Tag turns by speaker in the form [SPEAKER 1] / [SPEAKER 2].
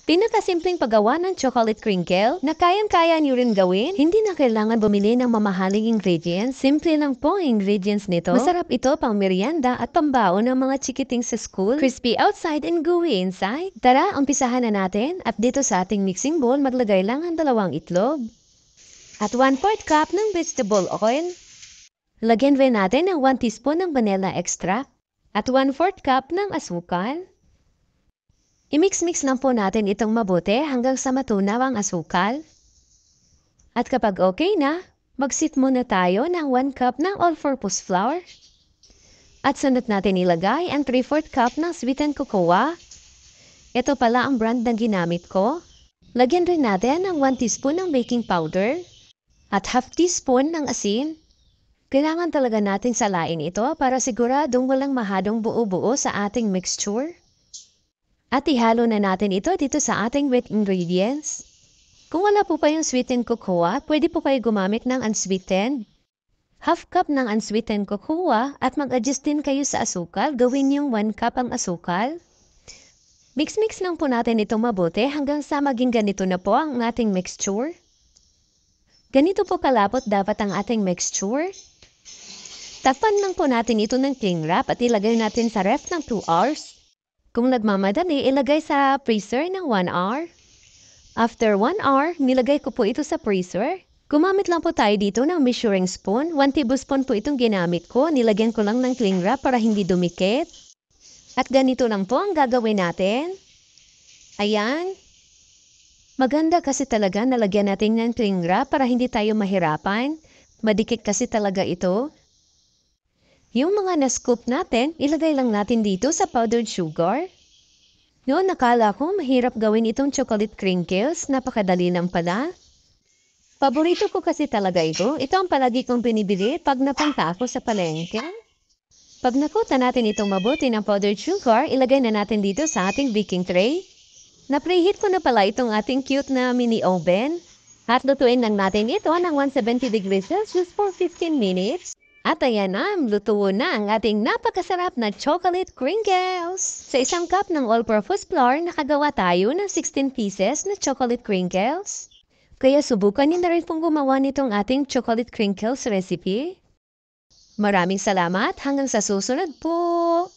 [SPEAKER 1] Pinakasimpleng paggawa ng chocolate crinkle na kayang-kaya niyo rin gawin. Hindi na kailangan bumili ng mamahaling ingredients. Simple lang po ang ingredients nito. Masarap ito pang merienda at pambaon ng mga chikiting sa school. Crispy outside and gooey inside. Tara, umpisahan na natin. At dito sa ating mixing bowl, maglagay lang ang 2 itlog. At 1/4 cup ng vegetable oil. Lagyan rin natin ng 1 teaspoon ng vanilla extract. At 1/4 cup ng asukal. I-mix-mix lang po natin itong mabuti hanggang sa matunaw ang asukal. At kapag okay na, mag-sit muna tayo ng 1 cup ng all-purpose flour. At sunod natin ilagay ang 3/4 cup ng sweetened cocoa. Ito pala ang brand na ginamit ko. Lagyan rin natin ng 1 teaspoon ng baking powder at half teaspoon ng asin. Kailangan talaga nating salain ito para siguradong walang mahadong buo-buo sa ating mixture. At ihalo na natin ito dito sa ating wet ingredients. Kung wala po pa yung sweetened cocoa, pwede po kayo gumamit ng unsweetened. Half cup ng unsweetened cocoa at mag-adjust din kayo sa asukal. Gawin yung 1 cup ang asukal. Mix-mix lang po natin itong mabuti hanggang sa maging ganito na po ang ating mixture. Ganito po kalapot dapat ang ating mixture. Takpan lang po natin ito ng cling wrap at ilagay natin sa ref ng 2 hours. Kung nagmamadali, ilagay sa freezer ng 1 hour. After 1 hour, nilagay ko po ito sa freezer. Gumamit lang po tayo dito ng measuring spoon. 1 tablespoon po itong ginamit ko. Nilagyan ko lang ng cling wrap para hindi dumikit. At ganito lang po ang gagawin natin. Ayan. Maganda kasi talaga nalagyan natin ng cling wrap para hindi tayo mahirapan. Madikit kasi talaga ito. Yung mga na-scoop natin, ilagay lang natin dito sa powdered sugar. Noon nakala ko mahirap gawin itong chocolate crinkles, napakadali lang pala. Paborito ko kasi talaga ito. Ito ang palagi kong binibili pag napunta ako sa palengke. Pag nakuta natin itong mabuti ng powdered sugar, ilagay na natin dito sa ating baking tray. Na-preheat ko na pala itong ating cute na mini oven. At lutuin lang natin ito ng 170 degrees Celsius for 15 minutes. At ayan na, luto na ang ating napakasarap na chocolate crinkles. Sa 1 cup ng all-purpose flour, nakagawa tayo ng 16 pieces na chocolate crinkles. Kaya subukan niyo na rin pong gumawa nitong ating chocolate crinkles recipe. Maraming salamat, hanggang sa susunod po!